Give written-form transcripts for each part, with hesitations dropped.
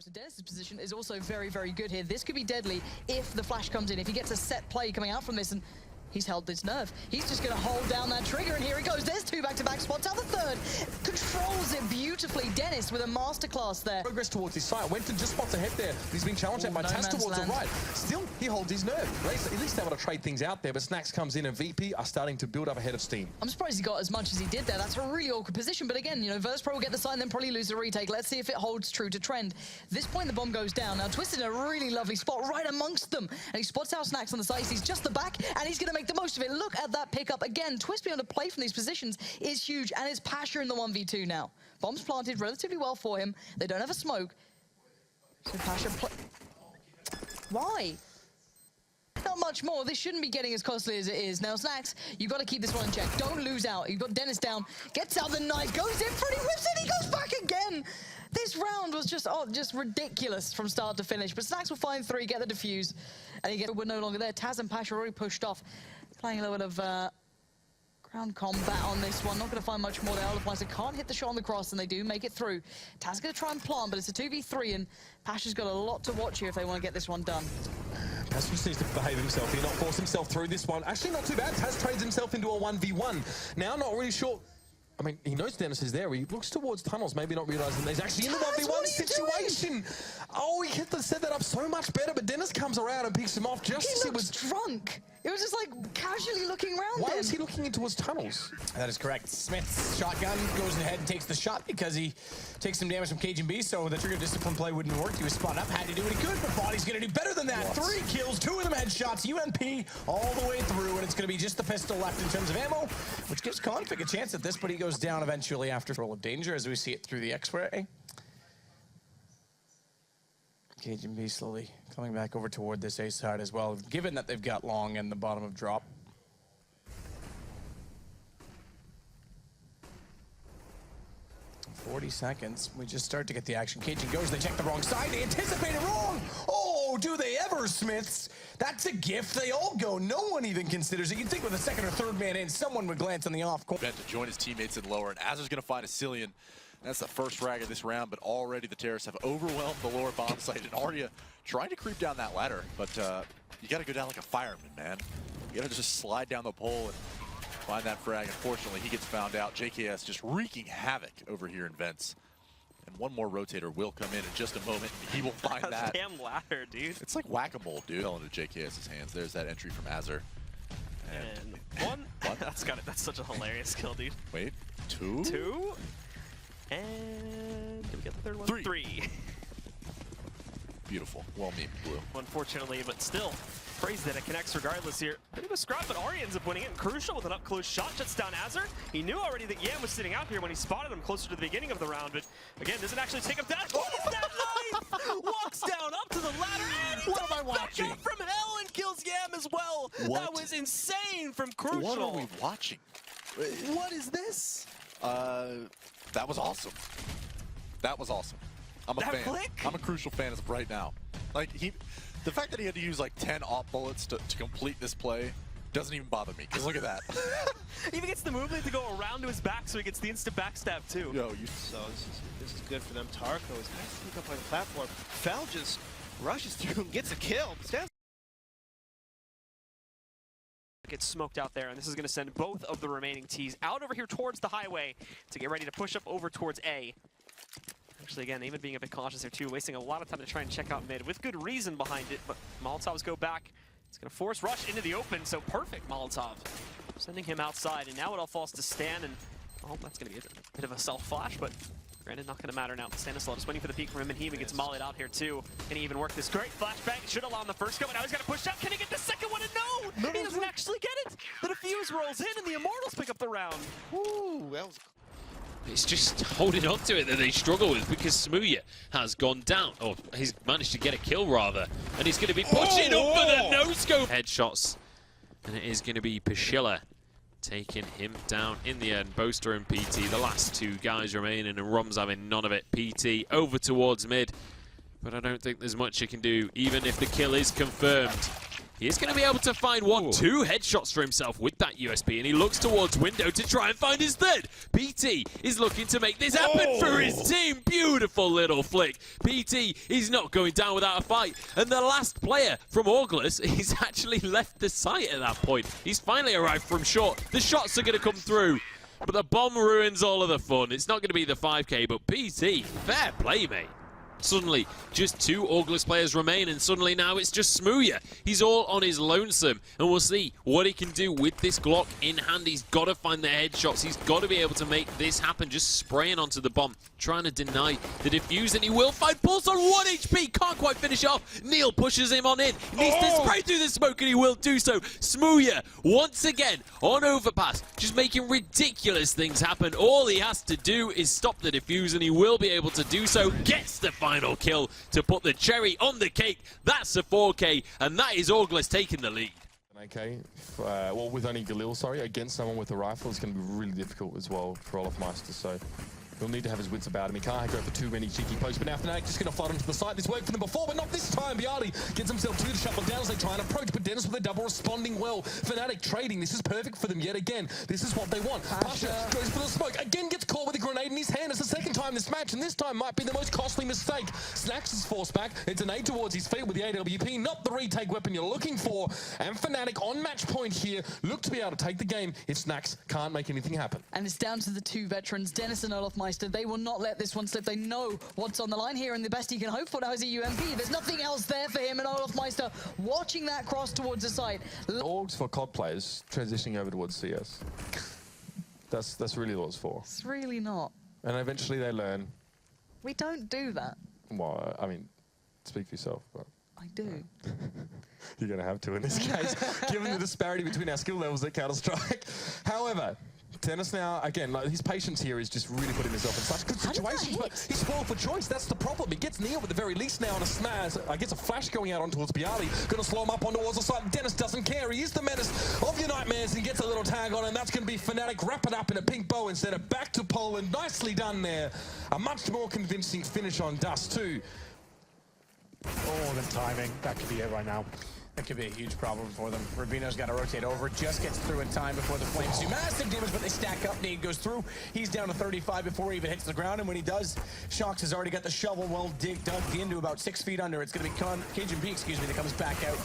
So Dennis's position is also very, very good here. This could be deadly if the flash comes in. If he gets a set play coming out from this, and he's held this nerve. He's just going to hold down that trigger, and here he goes. There's two back-to-back spots. Out the third. Controls it beautifully. Dennis with a masterclass there. Progress towards his site. Went to just spots ahead there. He's being challenged by Taz towards the right. Still, he holds his nerve. At least able to trade things out there, but Snacks comes in and VP are starting to build up ahead of steam. I'm surprised he got as much as he did there. That's a really awkward position, but again, you know, Verspro will get the side and then probably lose the retake. Let's see if it holds true to trend. This point, the bomb goes down. Now, Twisted in a really lovely spot right amongst them, and he spots out Snacks on the side. He's just the back, and he's going to make the most of it. Look at that pickup. Again, Twist being able to play from these positions is huge, and it's Pasha in the 1v2 now. Bombs planted relatively well for him. They don't have a smoke. So Pasha why? Not much more. This shouldn't be getting as costly as it is. Now, Snacks, you've got to keep this one in check. Don't lose out. You've got Dennis down. Gets out the knife, goes in front, he whips it, he goes back again. This round was just ridiculous from start to finish. But Snacks will find three, get the defuse, and we're no longer there. Taz and Pasha are already pushed off. Playing a little bit of ground combat on this one. Not going to find much more there. Otherwise, can't hit the shot on the cross, and they do make it through. Taz going to try and plant, but it's a 2v3, and Pasha's got a lot to watch here if they want to get this one done. Taz just needs to behave himself here, not force himself through this one. Actually, not too bad. Taz trades himself into a 1v1. Now, not really sure. I mean, he knows Dennis is there. He looks towards tunnels, maybe not realizing he's actually in the 1v1 situation. Oh, he could have set that up so much better, but Dennis comes around and picks him off just as he was drunk. It was just like casually looking around. Why was he looking in towards tunnels? That is correct. Smith's shotgun goes ahead and takes the shot because he takes some damage from KGB, so the trigger discipline play wouldn't work. He was spot up, had to do what he could, but Body's going to do better than that. What? 3 kills, 2 of them headshots, UMP all the way through, and it's going to be just the pistol left in terms of ammo, which gives Config a chance at this, but he goes down eventually after roll of danger as we see it through the X-ray. KGB slowly coming back over toward this A side as well, given that they've got long in the bottom of drop. "40 seconds. We just start to get the action. KG goes, they check the wrong side, they anticipate it wrong! Oh, do they ever, Smiths? That's a gift. They all go. No one even considers it. You'd think with a second or third man in, someone would glance on the off corner. To join his teammates in lower, and Azer's going to find a Cillian. That's the first frag of this round, but already the terrorists have overwhelmed the lower bomb site, and Arya trying to creep down that ladder, but you got to go down like a fireman, man. You got to just slide down the pole and find that frag. Unfortunately, he gets found out. JKS just wreaking havoc over here in vents. And one more rotator will come in just a moment, and he will find that. Damn ladder, dude. It's like whack-a-mole, dude. Fell into JKS's hands. There's that entry from Azer. And one. That's such a hilarious kill, dude. Wait, 2? 2? And did we get the third one? 3. Beautiful. Well memed, Blue. Unfortunately, but still, crazy that it connects regardless here. Bit of a scrap, but Ari ends up winning it. And Crucial with an up-close shot shuts down Azer. He knew already that Yam was sitting out here when he spotted him closer to the beginning of the round, but again, doesn't actually take him down. Oh, that knife! Walks down up to the ladder, and he what am I watching? Back up from hell and kills Yam as well. What? That was insane from Crucial. What are we watching? What is this? That was awesome. That was awesome. I'm a fan. Click? I'm a Crucial fan as of right now. Like, the fact that he had to use like 10 op bullets to complete this play doesn't even bother me, because look at that. He even gets the movement to go around to his back, so he gets the instant backstab too. Yo, So this is good for them. Tarko is nice to sneak up on the platform. Fel just rushes through and gets a kill. Gets smoked out there, and this is going to send both of the remaining Ts out over here towards the highway to get ready to push up over towards A. Actually, again, even being a bit cautious here too, wasting a lot of time to try and check out mid with good reason behind it, but Molotovs go back. It's going to force Rush into the open, so perfect Molotov. Sending him outside, and now it all falls to Stan, and oh, that's going to be a bit of a self-flash, but granted, not going to matter now. Stanislaw just waiting for the peek from him, and he even gets mollied out here too. Can he even work this great flashbang? Should allow him the first go, but now he's got to push out. Can he get the second one? And no! He doesn't actually get it! The defuse rolls in, and the Immortals pick up the round. Ooh, that was... It's just holding on to it that they struggle with, because Smooya has gone down. Oh, he's managed to get a kill rather. And he's going to be pushing up for the no-scope. Headshots. And it is going to be Pashilla taking him down in the end. Boaster and PT, the last 2 guys remaining, and Rom's having none of it. PT over towards mid. But I don't think there's much you can do, even if the kill is confirmed. He's going to be able to find two headshots for himself with that USP, and he looks towards window to try and find his third. PT is looking to make this happen for his team. Beautiful little flick. PT is not going down without a fight, and the last player from August, he's actually left the site at that point. He's finally arrived from short. The shots are going to come through, but the bomb ruins all of the fun. It's not going to be the 5K, but PT, fair play, mate. Suddenly, just 2 August players remain, and suddenly now it's just Smooya. He's all on his lonesome, and we'll see what he can do with this Glock in hand. He's got to find the headshots. He's got to be able to make this happen, just spraying onto the bomb, trying to deny the defuse, and he will find Pulse on 1 HP. Can't quite finish off. Neil pushes him on in. He needs to spray through the smoke, and he will do so. Smooya, once again, on overpass, just making ridiculous things happen. All he has to do is stop the defuse, and he will be able to do so. Gets the final kill to put the cherry on the cake. That's a 4K, and that is August taking the lead. Okay, well, with only Galil, against someone with a rifle, it's going to be really difficult as well for Olofmeister, so he'll need to have his wits about him. He can't go for too many cheeky posts, but now Fnatic just going to flood onto the site. This worked for them before, but not this time. Bialy gets himself 2 to shut them down as they try and approach, but Dennis with a double responding well. Fnatic trading, this is perfect for them yet again. This is what they want. Pasha goes for the smoke, again gets caught with a grenade in his hand. It's the second time this match, and this time might be the most costly mistake. Snax is forced back. It's an aid towards his feet with the AWP, not the retake weapon you're looking for. And Fnatic on match point here, look to be able to take the game if Snax can't make anything happen. And it's down to the 2 veterans, Dennis and Olofmeister. They will not let this one slip. They know what's on the line here, and the best he can hope for now is a UMP. There's nothing else there for him, and Olofmeister watching that cross towards the site. Orgs for COD players transitioning over towards CS. That's really what it's for. It's really not. And eventually they learn. We don't do that. Well, I mean, speak for yourself, but I do. you're going to have to in this case, given the disparity between our skill levels at Counter-Strike. However, Dennis now, again, like, his patience here is just really putting himself in such good situations, but he's spoiled for choice. That's the problem. He gets Neil at the very least now on a smash. I guess a flash going out on towards Bialy. Going to slow him up on towards the side. Dennis doesn't care. He is the menace of your nightmares. He gets a little tag on, and that's going to be Fnatic. Wrap it up in a pink bow instead of back to Poland. Nicely done there. A much more convincing finish on Dust too. Oh, the timing. That could be it right now. That could be a huge problem for them. Rubino's got to rotate over. Just gets through in time before the Flames do massive damage, but they stack up. Nade goes through. He's down to 35 before he even hits the ground, and when he does, Shox has already got the shovel dug into about 6 feet under. It's going to be Cajun B, that comes back out.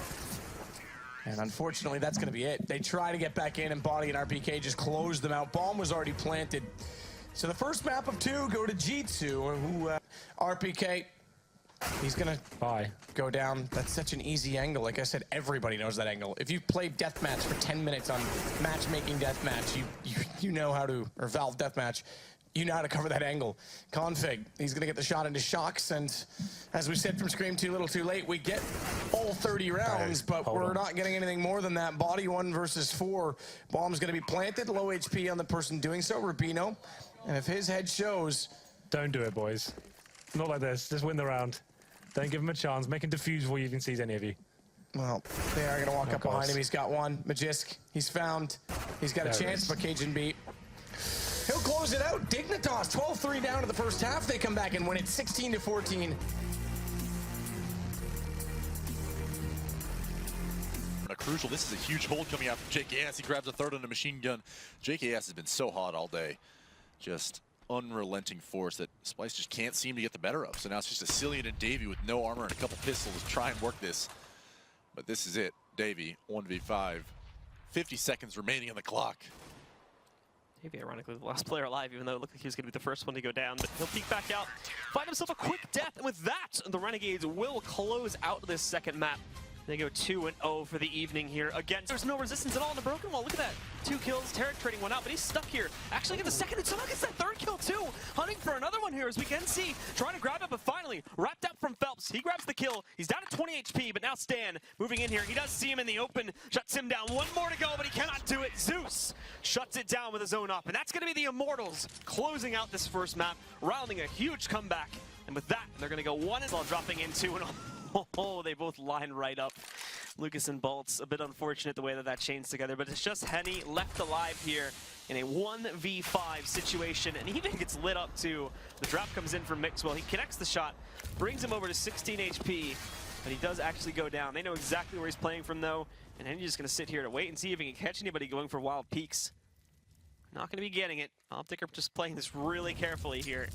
And unfortunately, that's going to be it. They try to get back in, and Body and RPK just closed them out. Bomb was already planted. So the first map of 2 go to G2, who RPK... He's gonna go down. That's such an easy angle. Like I said, everybody knows that angle. If you've played Deathmatch for 10 minutes on matchmaking Deathmatch, you know how to, or Valve Deathmatch, you know how to cover that angle. Config, he's gonna get the shot into Shox, and as we said from Scream Too Little Too Late, we get all 30 rounds, but we're not getting anything more than that. Body 1 versus 4. Bomb's gonna be planted, low HP on the person doing so, Rubino. And if his head shows... Don't do it, boys. Not like this. Just win the round. Don't give him a chance. Make him defuse before he even sees any of you. Well, they are going to walk up behind him. He's got one. Magisk, he's found. He's got a chance, but Cajun beat. He'll close it out. Dignitas, 12-3 down to the first half. They come back and win it 16-14. Crucial. This is a huge hold coming out from JKS. He grabs a third on the machine gun. JKS has been so hot all day. Just unrelenting force that Splice just can't seem to get the better of. So now it's just a Cillian and Davey with no armor and a couple pistols to try and work this. But this is it. Davey, 1v5. 50 seconds remaining on the clock. Maybe ironically the last player alive, even though it looked like he was going to be the first one to go down. But he'll peek back out, find himself a quick death, and with that, the Renegades will close out this second map. They go 2-0 for the evening here. Again, there's no resistance at all in the Broken Wall. Look at that. 2 kills, Tarek trading one out, but he's stuck here. Actually gets the second, and someone gets that third kill too. Hunting for another one here, as we can see. Trying to grab it, but finally, wrapped up from Phelps. He grabs the kill. He's down to 20 HP, but now Stan moving in here. He does see him in the open, shuts him down. One more to go, but he cannot do it. Zeus shuts it down with his own up, and that's going to be the Immortals closing out this first map, rounding a huge comeback. And with that, they're going to go 1-0, dropping in 2-0. Oh, they both line right up. Lucas and Bolts, a bit unfortunate the way that chains together, but it's just Henny left alive here in a 1v5 situation, and he even gets lit up too. The drop comes in from Mixwell. He connects the shot, brings him over to 16 HP, but he does actually go down. They know exactly where he's playing from, though, and Henry's just going to sit here to wait and see if he can catch anybody going for wild peaks. Not going to be getting it. Optic are just playing this really carefully here.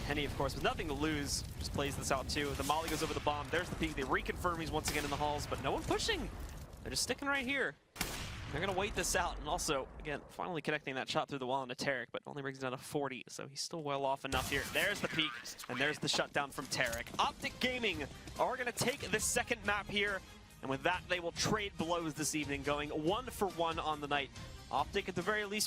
Henny, of course, with nothing to lose, just plays this out too. The molly goes over the bomb. There's the peak. They reconfirm he's once again in the halls, but no one pushing. They're just sticking right here. They're going to wait this out. And also, again, finally connecting that shot through the wall into Tarek, but only brings it down to 40, so he's still well off enough here. There's the peak, and there's the shutdown from Tarek. Optic Gaming are going to take the second map here, and with that, they will trade blows this evening, going 1 for 1 on the night. Optic, at the very least,